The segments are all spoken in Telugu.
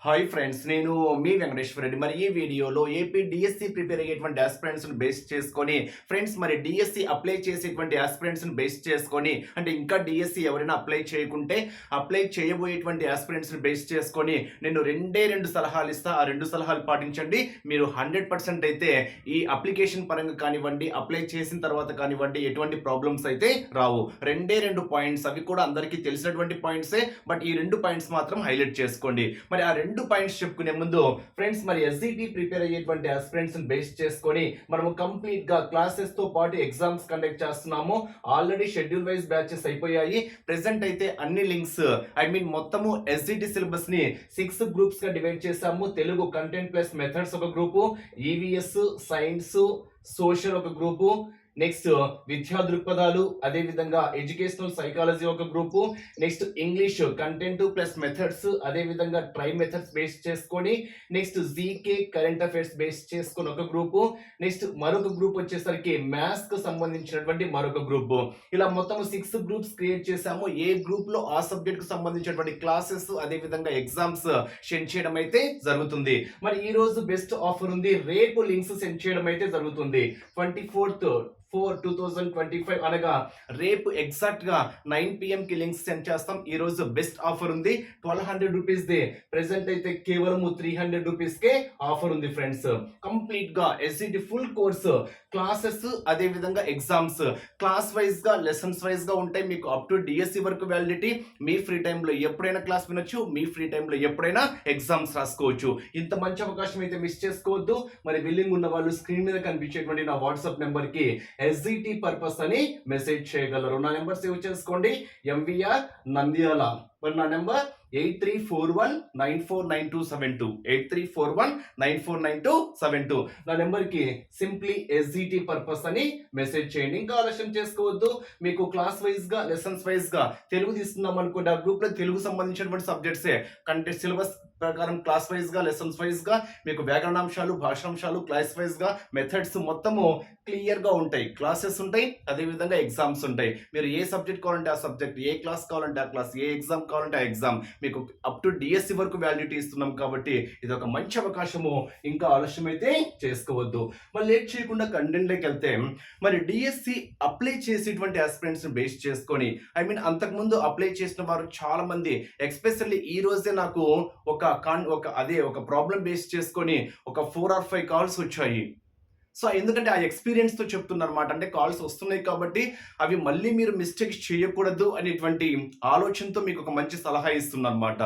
హాయ్ ఫ్రెండ్స్, నేను మీ వెంకటేశ్వర రెడ్డి. మరి ఈ వీడియోలో ఏపీ డిఎస్సి ప్రిపేర్ అయ్యేటువంటి ఆస్పిరెంట్స్ని బేస్ చేసుకొని ఫ్రెండ్స్, మరి డిఎస్సి అప్లై చేసేటువంటి ఆస్పిరెంట్స్ని బేస్ చేసుకొని, అంటే ఇంకా డిఎస్సి ఎవరైనా అప్లై చేయకుంటే అప్లై చేయబోయేటువంటి ఆస్పిరెంట్స్ని బేస్ చేసుకొని నేను రెండు సలహాలు ఇస్తా. ఆ రెండు సలహాలు పాటించండి. మీరు 100% అయితే ఈ అప్లికేషన్ పరంగా కానివ్వండి, అప్లై చేసిన తర్వాత కానివ్వండి, ఎటువంటి ప్రాబ్లమ్స్ అయితే రావు. రెండు పాయింట్స్, అవి కూడా అందరికీ తెలిసినటువంటి పాయింట్సే, బట్ ఈ రెండు పాయింట్స్ మాత్రం హైలైట్ చేసుకోండి. మరి ఆ రెండు పాయింట్స్ చెప్పుకునే ముందు ఫ్రెండ్స్, మరి ఎస్జిటి ప్రిపేర్ అయ్యేటువంటి ఆస్పిరెంట్స్ బేస్ చేసుకొని మనము కంప్లీట్ గా క్లాసెస్ తో పాటు ఎగ్జామ్స్ కండక్ట్ చేస్తున్నాము. ఆల్రెడీ షెడ్యూల్ వైజ్ బ్యాచెస్ అయిపోయాయి. ప్రెసెంట్ అయితే అన్ని లింక్స్ మొత్తము ఎస్జిటి సిలబస్ ని 6 గ్రూప్స్ గా డివైడ్ చేసాము. తెలుగు కంటెంట్ ప్లస్ మెథడ్స్ ఒక గ్రూపు, ఈవీఎస్, సైన్స్, సోషల్ ఒక గ్రూపు, నెక్స్ట్ విద్యా దృక్పథాలు, అదే విధంగా ఎడ్యుకేషనల్ సైకాలజీ ఒక group, next English content plus methods, అదే విధంగా ట్రై మెథడ్స్ బేస్ చేసుకొని, next GK current affairs base చేసుకొని ఒక గ్రూపు, నెక్స్ట్ మరొక గ్రూప్ వచ్చేసరికి మ్యాథ్స్ కు సంబంధించినటువంటి మరొక గ్రూపు. ఇలా మొత్తం 6 గ్రూప్స్ క్రియేట్ చేశాము. ఏ గ్రూప్ లో ఆ సబ్జెక్ట్ కు సంబంధించినటువంటి క్లాసెస్, అదే విధంగా ఎగ్జామ్స్ సెండ్ చేయడం అయితే జరుగుతుంది. మరి ఈ రోజు బెస్ట్ ఆఫర్ ఉంది. రేపు లింక్స్ సెండ్ చేయడం అయితే జరుగుతుంది. 24/4/2025 అనగా రేపు ఎగ్జాక్ట్ గా 9 PM కి లింక్స్ సెండ్ చేస్తాం. ఈ రోజు బెస్ట్ ఆఫర్ ఉంది. 1200 రూపీస్ దే. ప్రెసెంట్ అయితే కేవలం 300 రూపీస్ కే ఆఫర్ ఉంది ఫ్రెండ్స్. కంప్లీట్ గా ఎస్సిటి ఫుల్ కోర్స్ క్లాసెస్, అదే విధంగా ఎగ్జామ్స్ క్లాస్ వైజ్ గా, లెసన్స్ వైజ్ గా ఉంటాయి. మీకు అప్ టు డిఎస్సి వరకు వ్యాలిడిటీ. మీ ఫ్రీ టైమ్ లో ఎప్పుడైనా క్లాస్ వినొచ్చు, మీ ఫ్రీ టైమ్ లో ఎప్పుడైనా ఎగ్జామ్స్ రాసుకోవచ్చు. ఇంత మంచి అవకాశం అయితే మిస్ చేసుకోవద్దు. మరి విల్లింగ్ ఉన్న వాళ్ళు స్క్రీన్ మీద కనిపించేటువంటి నా వాట్సాప్ నెంబర్ కి ఎస్జిటి పర్పస్ అని మెసేజ్ చేయగలరు. నా నెంబర్ సేవ్ చేసుకోండి, ఎంవిఆర్ నంద్యాల. మరి నా నెంబర్ 8341949272, 8341949272. నా నెంబర్ కి సింప్లీ ఎస్జిటి పర్పస్ అని మెసేజ్ చేయండి. ఇంకా ఆలస్యం చేసుకోవద్దు. మీకు క్లాస్ వైజ్ గా, లెసన్స్ వైజ్ గా తెలుగు తీసుకుందాం అనుకోండి. ఆ గ్రూప్ లో తెలుగు సంబంధించినటువంటి సబ్జెక్ట్సే కంటెంట్ సిలబస్ ప్రకారం క్లాస్ వైజ్ గా, లెసన్స్ వైజ్ గా మీకు వ్యాకరణాంశాలు, భాషాంశాలు, క్లాస్ వైజ్ గా మెథడ్స్ మొత్తము క్లియర్ గా ఉంటాయి. క్లాసెస్ ఉంటాయి, అదే విధంగా ఎగ్జామ్స్ ఉంటాయి. మీరు ఏ సబ్జెక్ట్ కావాలంటే ఆ సబ్జెక్ట్, ఏ క్లాస్ కావాలంటే ఆ క్లాస్, ఏ ఎగ్జామ్ కావాలంటే ఆ ఎగ్జామ్, మీకు అప్ టు డిఎస్సి వరకు వ్యాలిడిటీ ఇస్తున్నాం. కాబట్టి ఇది ఒక మంచి అవకాశము. ఇంకా ఆలస్యం అయితే చేసుకోవద్దు. మరి లేట్ చేయకుండా కంటెంట్ లోకి వెళ్తే, మరి డిఎస్సి అప్లై చేసేటువంటి ఆస్పిరెంట్స్ బేస్ చేసుకొని, అంతకుముందు అప్లై చేసిన వారు చాలా మంది, ఎస్పెషల్లీ ఈ రోజే నాకు ఒక ప్రాబ్లం బేస్ చేసుకొని ఒక 4 or 5 కాల్స్ వచ్చాయి. సో ఎందుకంటే ఆ ఎక్స్పీరియన్స్ తో చెప్తున్నారు అనమాట. అంటే కాల్స్ వస్తున్నాయి కాబట్టి అవి మళ్ళీ మీరు మిస్టేక్స్ చేయకూడదు అనేటువంటి ఆలోచనతో మీకు ఒక మంచి సలహా ఇస్తున్నారు అనమాట.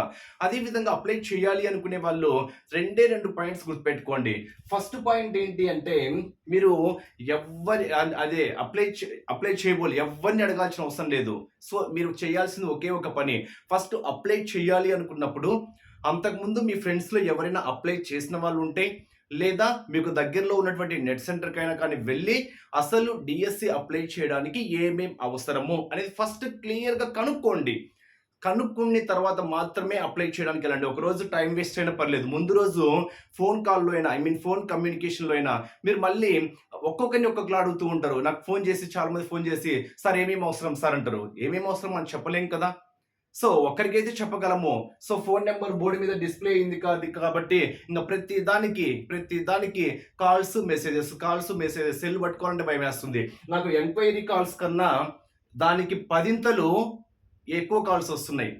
అదే విధంగా అప్లై చేయాలి అనుకునే వాళ్ళు రెండు పాయింట్స్ గుర్తుపెట్టుకోండి. ఫస్ట్ పాయింట్ ఏంటి అంటే, మీరు అప్లై చేయబోలు ఎవరిని అడగాల్సిన అవసరం లేదు. సో మీరు చేయాల్సింది ఒకే ఒక పని. ఫస్ట్ అప్లై చేయాలి అనుకున్నప్పుడు అంతకుముందు మీ ఫ్రెండ్స్లో ఎవరైనా అప్లై చేసిన వాళ్ళు ఉంటే, లేదా మీకు దగ్గరలో ఉన్నటువంటి నెట్ సెంటర్ కైనా కానీ వెళ్ళి అసలు డిఎస్సి అప్లై చేయడానికి ఏమేం అవసరము అనేది ఫస్ట్ క్లియర్ గా కనుక్కోండి. కనుక్కున్న తర్వాత మాత్రమే అప్లై చేయడానికి వెళ్ళండి. ఒక రోజు టైం వేస్ట్ అయినా పర్లేదు. ముందు రోజు ఫోన్ కాల్లో అయినా, ఫోన్ కమ్యూనికేషన్లో అయినా మీరు మళ్ళీ ఒక్కొక్కరిని ఒక్కొక్కరు అడుగుతూ ఉంటారు. నాకు ఫోన్ చేసి, చాలా మంది ఫోన్ చేసి, సార్ ఏమేమి అవసరం సార్ అంటారు. ఏమేమి అవసరం అని చెప్పలేం కదా. సో ఒక్కరికైతే చెప్పగలము. సో ఫోన్ నెంబర్ బోర్డు మీద డిస్ప్లే అయింది కాబట్టి ఇంకా ప్రతి దానికి కాల్స్ మెసేజెస్ సెల్ పట్టుకోవాలంటే భయం వేస్తుంది. నాకు ఎంక్వైరీ కాల్స్ కన్నా దానికి 10 ఎక్కువ కాల్స్ వస్తున్నాయి.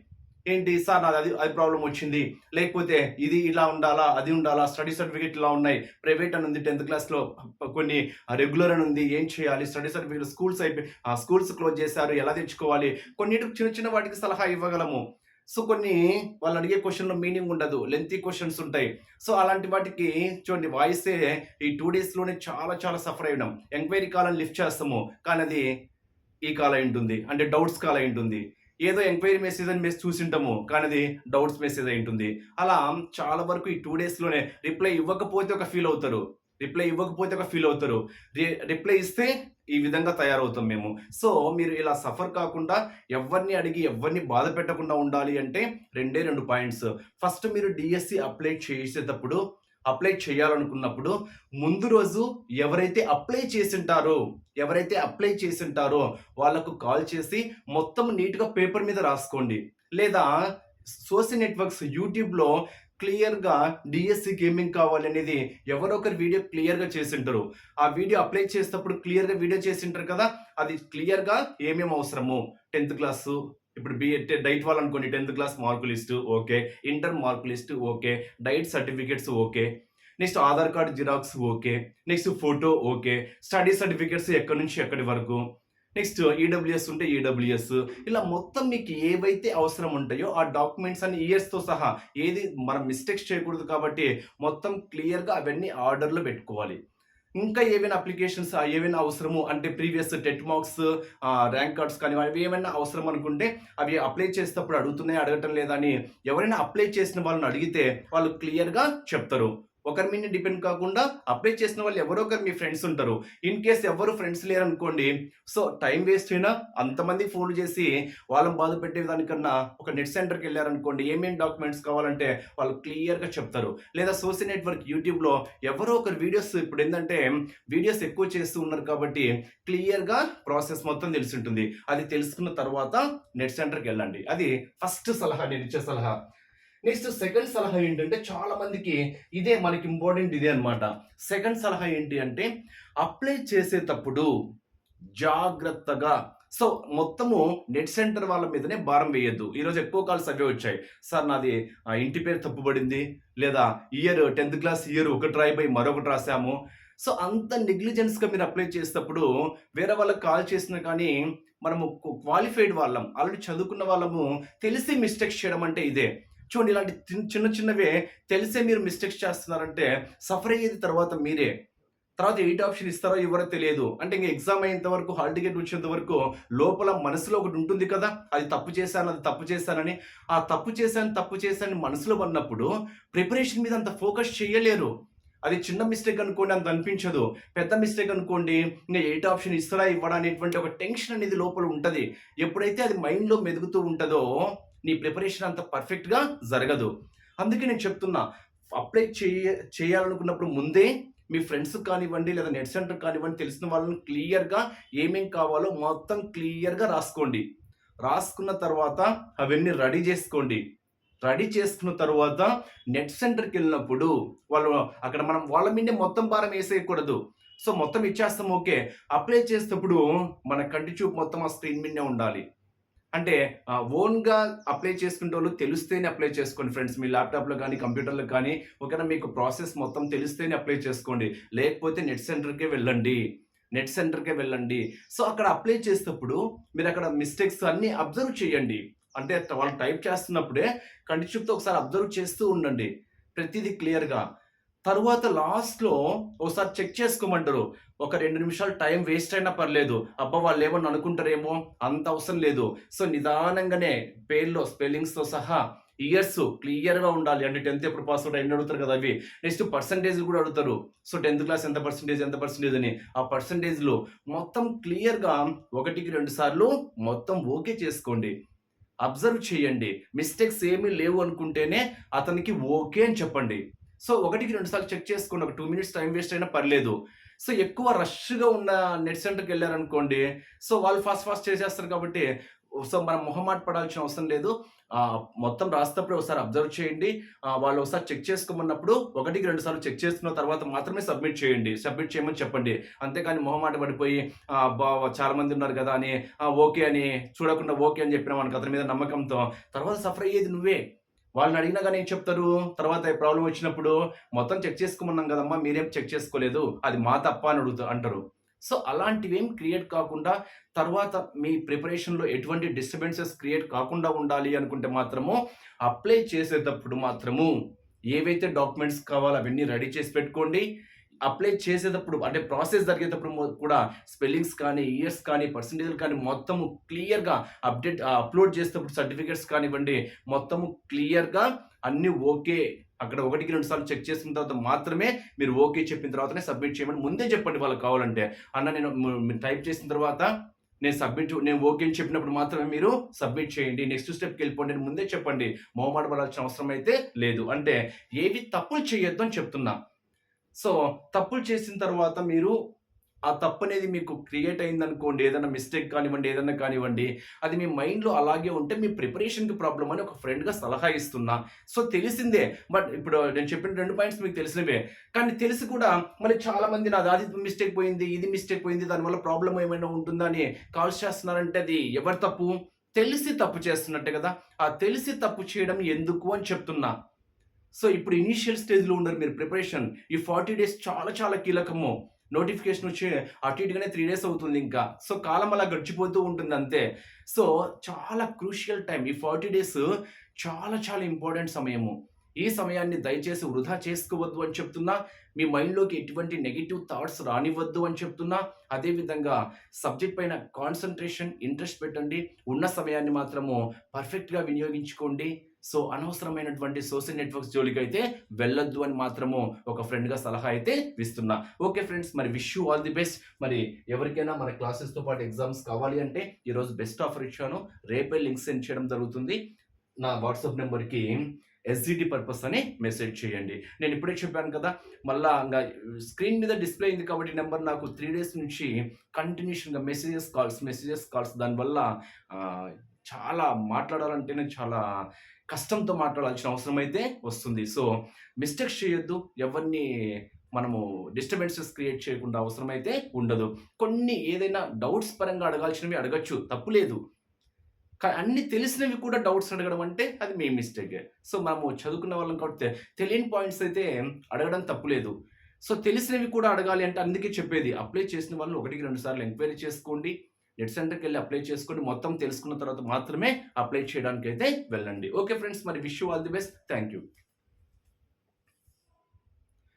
ఏంటి సార్, నాది అది ప్రాబ్లం వచ్చింది, లేకపోతే ఇది ఇలా ఉండాలా, అది ఉండాలా, స్టడీ సర్టిఫికేట్ ఇలా ఉన్నాయి, ప్రైవేట్ అని ఉంది, 10th క్లాస్లో కొన్ని రెగ్యులర్ అని ఉంది, ఏం చేయాలి, స్టడీ సర్టిఫికేట్ స్కూల్స్ క్లోజ్ చేశారు, ఎలా తెచ్చుకోవాలి, కొన్నిటికి చిన్న వాటికి సలహా ఇవ్వగలము. సో కొన్ని వాళ్ళు అడిగే క్వశ్చన్లో మీనింగ్ ఉండదు, లెంతీ క్వశ్చన్స్ ఉంటాయి. సో అలాంటి వాటికి చూడండి, వాయిసే ఈ 2 daysలోనే చాలా సఫర్ అయ్యడం. ఎంక్వైరీ కాల్ అని లిఫ్ట్ చేస్తాము, కానీ అది ఈ కాల్ అయి ఉంటుంది, అంటే డౌట్స్ కాల్ అయి ఉంటుంది. ఏదో ఎంక్వైరీ మెసేజ్ అని చూసింటాము, కానీ అది డౌట్స్ మెసేజ్ అయి ఉంటుంది. అలా చాలా వరకు ఈ 2 daysలోనే రిప్లై ఇవ్వకపోతే ఒక ఫీల్ అవుతారు, రిప్లై ఇస్తే ఈ విధంగా తయారవుతాం మేము. సో మీరు ఇలా సఫర్ కాకుండా, ఎవరిని అడిగి ఎవరిని బాధ పెట్టకుండా ఉండాలి అంటే రెండు పాయింట్స్. ఫస్ట్, మీరు డిఎస్సి అప్లై చేయాలనుకున్నప్పుడు ముందు రోజు ఎవరైతే అప్లై చేసింటారో వాళ్ళకు కాల్ చేసి మొత్తం నీట్గా పేపర్ మీద రాసుకోండి. లేదా సోషల్ నెట్వర్క్స్ యూట్యూబ్లో క్లియర్‌గా డీఎస్సీకి ఏమేం కావాలనేది ఎవరో ఒకరు వీడియో క్లియర్‌గా చేసుంటారు. ఆ వీడియో అప్లై చేసేటప్పుడు క్లియర్‌గా వీడియో చేసుంటారు కదా! అది క్లియర్‌గా ఏమేమి అవసరము 10థ్ క్లాసు ఇప్పుడు డైట్ వాళ్ళనుకోండి 10థ్ class mark list okay. Inter mark list okay. Diet certificates okay. Next Aadhaar card xerox okay. Next photo okay. Study certificates ఎక్కడి నుంచి ఎక్కడి వరకు. నెక్స్ట్ ఈడబ్ల్యూఎస్ ఉంటే ఈడబ్ల్యూఎస్. ఇలా మొత్తం మీకు ఏవైతే అవసరం ఉంటాయో ఆ డాక్యుమెంట్స్ అన్ని ఇయర్స్‌తో సహా ఏది మనం మిస్టేక్స్ చేయకూడదు కాబట్టి మొత్తం క్లియర్‌గా అవన్నీ ఆర్డర్‌లో పెట్టుకోవాలి. ఇంకా ఏవైనా అప్లికేషన్స్ ఏవైనా అవసరము అంటే previous TET marks rank cards కానీ అవి ఏమైనా అవసరం అనుకుంటే అవి అప్లై చేసేటప్పుడు అడుగుతున్నాయి అడగటం లేదా అని ఎవరైనా అప్లై చేసిన వాళ్ళని అడిగితే వాళ్ళు క్లియర్‌గా చెప్తారు. ఒకరి మీద డిపెండ్ కాకుండా అప్లై చేసిన వాళ్ళు ఎవరో ఒకరు మీ ఫ్రెండ్స్ ఉంటారు. ఇన్ కేస్ ఎవరు ఫ్రెండ్స్ లేరనుకోండి, సో టైం వేస్ట్ అయినా అంతమందికి ఫోన్లు చేసి వాళ్ళని బాధ పెట్టే దానికన్నా ఒక నెట్ సెంటర్‌కి ఎళ్లారనుకోండి, ఏమేం డాక్యుమెంట్స్ కావాలంటే వాళ్ళు క్లియర్‌గా చెప్తారు. లేదా సోషల్ నెట్వర్క్ యూట్యూబ్‌లో ఎవరో ఒకరు వీడియోస్ ఇప్పుడేందంటే వీడియోస్ ఎక్కువ చేస్తూ ఉన్నారు కాబట్టి క్లియర్‌గా ప్రాసెస్ మొత్తం తెలిసుంటుంది. అది తెలుసుకున్న తర్వాత నెట్ సెంటర్‌కెళ్ళండి. అది ఫస్ట్ సలహా నేనిచ్చే సలహా. నెక్స్ట్ సెకండ్ సలహా ఏంటంటే చాలా మందికి ఇదే మనకి ఇంపార్టెంట్ ఇదే అన్నమాట. సెకండ్ సలహా ఏంటి అంటే అప్లై చేసేటప్పుడు జాగ్రత్తగా సో మొత్తము నెట్ సెంటర్ వాళ్ళ మీదనే భారం వేయొద్దు. ఈరోజు ఎక్కువ కాల్స్ అవే వచ్చాయి. సార్ నాది ఇంటి పేరు తప్పుబడింది. లేదా 10థ్ క్లాస్ ఇయర్ ఒకటి రాయిపోయి మరొకటి రాసాము. సో అంత నెగ్లిజెన్స్‌గా మీరు అప్లై చేసేటప్పుడు వేరే వాళ్ళకి కాల్ చేసినా కానీ మనము క్వాలిఫైడ్ వాళ్ళం. ఆల్రెడీ చదువుకున్న వాళ్ళము తెలిసి మిస్టేక్స్ చేయడం అంటే ఇదే. చూడండి ఇలాంటి చిన్న చిన్నవే తెలిసే మీరు మిస్టేక్స్ చేస్తున్నారంటే సఫర్ అయ్యేది తర్వాత మీరే. తర్వాత 8 ఆప్షన్ ఇస్తారో ఇవ్వరో తెలియదు. అంటే ఇంక ఎగ్జామ్ అయ్యేంత వరకు, హాల్ టికెట్ వచ్చేంత వరకు లోపల మనసులో ఒకటి ఉంటుంది కదా! అది తప్పు చేశాను, అది తప్పు చేశానని. ఆ తప్పు చేశాను మనసులో ఉన్నప్పుడు ప్రిపరేషన్ మీద అంత ఫోకస్ చేయలేరు. అది చిన్న మిస్టేక్ అనుకోండి అంత అనిపించదు. పెద్ద మిస్టేక్ అనుకోండి ఇంక 8 ఆప్షన్ ఇస్తారా, ఇవ్వడా అనేటువంటి ఒక టెన్షన్ అనేది లోపల ఉంటది. ఎప్పుడైతే అది మైండ్‌లో మెదుగుతూ ఉంటదో నీ ప్రిపరేషన్ అంత పర్ఫెక్ట్‌గా జరగదు. అందుకే నేను చెప్తున్నా అప్లై చేయాలనుకున్నప్పుడు ముందే మీ ఫ్రెండ్స్‌కి కానివ్వండి, లేదా నెట్ సెంటర్ కానివ్వండి, తెలిసిన వాళ్ళని క్లియర్‌గా ఏమేం కావాలో మొత్తం క్లియర్‌గా రాసుకోండి. రాసుకున్న తర్వాత అవన్నీ రెడీ జేసుకోండి. రెడీ చేసుకున్న తరువాత నెట్ సెంటర్‌కెళ్ళినప్పుడు వాళ్ళు అక్కడ మనం వాళ్ళ మీదే మొత్తం భారం ఏసేయకూడదు. సో, మొత్తం ఇచ్చేస్తాం ఓకే. అప్లై చేసేటప్పుడు మన కంటి చూపు మొత్తం ఆ స్క్రీన్ మీదనే ఉండాలి. అంటే ఓన్‌గా అప్లై చేసుకునేటోళ్ళు తెలిస్తేనే అప్లై చేసుకోండి ఫ్రెండ్స్. మీ ల్యాప్‌టాప్‌లో గానీ, కంప్యూటర్‌లో కానీ ఓకేనా మీకు ప్రాసెస్ మొత్తం తెలిస్తేనే అప్లై చేసుకోండి. లేకపోతే నెట్ సెంటర్‌కే వెళ్ళండి. నెట్ సెంటర్‌కే వెళ్ళండి. సో, అక్కడ అప్లై చేసేటప్పుడు మీరక్కడ మిస్టేక్స్ అన్నీ అబ్జర్వ్ చేయండి. అంటే వాళ్ళు టైప్ చేస్తున్నప్పుడే కంటి చూపుతో ఒకసారి అబ్జర్వ్ చేస్తూ ఉండండి. ప్రతీదీ క్లియర్‌గా. తరువాత లాస్ట్‌లో ఓసారి చెక్ చేసుకోమంటారు. ఒక 2 నిమిషాలు టైం వేస్ట్ అయినా పర్లేదు. అబ్బా! వాళ్ళేమన్నా అనుకుంటారేమో అంత అవసరం లేదు. సో, నిదానంగానే పేర్లో స్పెల్లింగ్స్‌తో సహా ఇయర్స్ క్లియర్‌గా ఉండాలి. అంటే 10థ్ ఎప్పుడు పాస్ ఔట్ అయ్యిండు అడుగుతారు కదా! అవి. నెక్స్ట్ పర్సెంటేజ్‌లు కూడా అడుగుతారు. సో, 10థ్ క్లాస్ ఎంత పర్సెంటేజ్, ఎంత పర్సెంటేజ్ అని. ఆ పర్సెంటేజ్‌లు మొత్తం క్లియర్‌గా ఒకటికి 2 సార్లు మొత్తం ఓకే చేసుకోండి. అబ్జర్వ్ చేయండి. మిస్టేక్స్ ఏమీ లేవు అనుకుంటేనే అతనికి ఓకే అని చెప్పండి. సో, ఒకటికి 2 సార్లు చెక్ చేసుకోండి. ఒక 2 మినిట్స్ టైమ్ వేస్ట్ అయినా పర్లేదు. సో, ఎక్కువ రష్‌గా ఉన్న నెట్ సెంటర్‌కెళ్లారనుకోండి, సో, వాళ్ళు ఫాస్ట్ ఫాస్ట్ చేసేస్తారు కాబట్టి, సో, మనం మొహమాట పడాల్సిన అవసరం లేదు. మొత్తం రాసేటప్పుడు ఒకసారి అబ్జర్వ్ చేయండి. వాళ్ళు ఒకసారి చెక్ చేసుకోమన్నప్పుడు ఒకటికి 2 సార్లు చెక్ చేసుకున్న తర్వాత మాత్రమే సబ్మిట్ చేయండి. సబ్మిట్ చేయమని చెప్పండి. అంతేకాని మొహమాట పడిపోయి అబ్బా! చాలా మంది ఉన్నారు కదా! అని ఓకే అని చూడకుండా ఓకే అని చెప్పినామనుకో అతని మీద నమ్మకంతో తర్వాత సఫర్ అయ్యేది నువ్వే. వాళ్ళని అడిగినా గాని ఏం చెప్తారు? తర్వాత ప్రాబ్లమ్ వచ్చినప్పుడు మొత్తం చెక్ చేసుకోమన్నాం గదమ్మా! మీరేం చెక్ చేసుకోలేదు. అది మా తప్ప అని అంటారు. సో, అలాంటివేం క్రియేట్ కాకుండా తర్వాత మీ ప్రిపరేషన్‌లో ఎటువంటి డిస్టర్బెన్సెస్ క్రియేట్ కాకుండా ఉండాలి అనుకుంటే మాత్రము అప్లై చేసేటప్పుడు మాత్రము ఏవైతే డాక్యుమెంట్స్ కావాలో అవన్నీ రెడీ చేసి పెట్టుకోండి. అప్లై చేసేటప్పుడు అంటే ప్రాసెస్ జరిగేటప్పుడు కూడా స్పెల్లింగ్స్ కానీ, ఇయర్స్ కానీ, పర్సెంటేజ్‌లు కానీ మొత్తము క్లియర్‌గా అప్‌లోడ్ చేసేటప్పుడు సర్టిఫికేట్స్ కానివ్వండి, మొత్తము క్లియర్‌గా అన్నీ ఓకే. అక్కడ ఒకటికి 2 సార్లు చెక్ చేసుకున్న తర్వాత మాత్రమే మీరు ఓకే చెప్పిన తర్వాతనే సబ్మిట్ చేయమని ముందే చెప్పండి వాళ్ళకి కావాలంటే. అన్న నేను మీరు టైప్ చేసిన తర్వాత నేను ఓకే అని చెప్పినప్పుడు మాత్రమే మీరు సబ్మిట్ చేయండి. నెక్స్ట్ స్టెప్‌కెళ్ళిపోండి అని ముందే చెప్పండి. మొహమాట పడాల్సిన అవసరం అయితే లేదు. అంటే ఏవి తప్పులు చేయొద్దు అని చెప్తున్నా. సో, తప్పులు చేసిన తర్వాత మీరు ఆ తప్పనేది మీకు క్రియేట్ అయిందనుకోండి, ఏదైనా మిస్టేక్ కానివ్వండి, ఏదన్నా కానివ్వండి, అది మీ మైండ్‌లో అలాగే ఉంటే మీ ప్రిపరేషన్‌కి ప్రాబ్లమ్ అని ఒక ఫ్రెండ్‌గా సలహా ఇస్తున్నా. సో, తెలిసిందే. బట్ ఇప్పుడు నేను చెప్పిన 2 పాయింట్స్ మీకు తెలిసినవే. కానీ తెలిసి కూడా మరి చాలామంది నాది అది మిస్టేక్ పోయింది, ఇది మిస్టేక్ పోయింది, దానివల్ల ప్రాబ్లమ్ ఏమైనా ఉంటుందా అని కాల్స్ చేస్తున్నారంటే అది ఎవరి తప్పు? తెలిసి తప్పు చేస్తున్నట్టే కదా! ఆ తెలిసి తప్పు చేయడం ఎందుకు అని చెప్తున్నా. సో, ఇప్పుడు ఇనీషియల్ స్టేజ్‌లో ఉన్నారు మీరు ప్రిపరేషన్. ఈ 40 డేస్ చాలా చాలా కీలకము. నోటిఫికేషన్ వచ్చి అటు ఇటుగానే 3 డేస్ అవుతుందింకా. సో, కాలం అలా గడిచిపోతూ ఉంటుంది అంతే. సో, చాలా క్రూషియల్ టైమ్. ఈ 40 డేస్ చాలా చాలా ఇంపార్టెంట్ సమయము. ఈ సమయాన్ని దయచేసి వృధా చేసుకోవద్దు అని చెప్తున్నా. మీ మైండ్‌లోకి ఎటువంటి నెగెటివ్ థాట్స్ రానివ్వద్దు అని చెప్తున్నా. అదే విధంగా సబ్జెక్ట్ పైన కాన్సంట్రేషన్, ఇంట్రెస్ట్ పెట్టండి. ఉన్న సమయాన్ని మాత్రము పర్ఫెక్ట్‌గా వినియోగించుకోండి. సో, అనవసరమైనటువంటి సోషల్ నెట్వర్క్స్ జోలికైతే వెళ్ళొద్దు అని మాత్రము ఒక ఫ్రెండ్‌గా సలహా అయితే ఇస్తున్నా. ఓకే ఫ్రెండ్స్, మరి wish you all the best. మరి ఎవరికైనా మన క్లాసెస్‌తో పాటు ఎగ్జామ్స్ కావాలి అంటే ఈరోజు బెస్ట్ ఆఫర్ ఇచ్చాను. రేపే లింక్ సెండ్ చేయడం జరుగుతుంది. నా వాట్సాప్ నంబర్‌కి ఎస్‌జిటి పర్పస్ అని మెసేజ్ చేయండి. నేను ఇప్పుడే చెప్పాను కదా! మళ్ళా స్క్రీన్ మీద డిస్‌ప్లే అయింది కాబట్టి నంబర్ నాకు 3 డేస్ నుంచి కంటిన్యూషన్‌గా మెసేజెస్, కాల్స్ దానివల్ల ఆహ్, చాలా మాట్లాడాలంటేనే చాలా కష్టంతో మాట్లాడాల్సిన అవసరం అయితే వస్తుంది. సో, మిస్టేక్స్ చేయొద్దు. ఎవరిని మనము డిస్టర్బెన్సెస్ క్రియేట్ చేయకుండా అవసరమైతే ఉండదు. కొన్ని ఏదైనా డౌట్స్ పరంగా అడగాల్సినవి అడగొచ్చు. తప్పు లేదు. అన్నీ తెలిసినవి కూడా డౌట్స్ అడగడం అంటే అది మీ మిస్టేకే. సో, మనము చదువుకున్న వాళ్ళం కాబట్టి తెలియని పాయింట్స్ అయితే అడగడం తప్పులేదు. సో, తెలిసినవి కూడా అడగాలి అంటే అందుకే చెప్పేది. అప్లై చేసిన వాళ్ళు 1కి 2 సార్లు ఎంక్వైరీ చేసుకోండి. నెట్ సెంటర్‌కెళ్ళి అప్లై చేసుకోండి. మొత్తం తెలుసుకున్న తర్వాత మాత్రమే అప్లై చేయడానికైతే వెళ్ళండి. ఓకే ఫ్రెండ్స్, మరి wish you all the best. Thank you.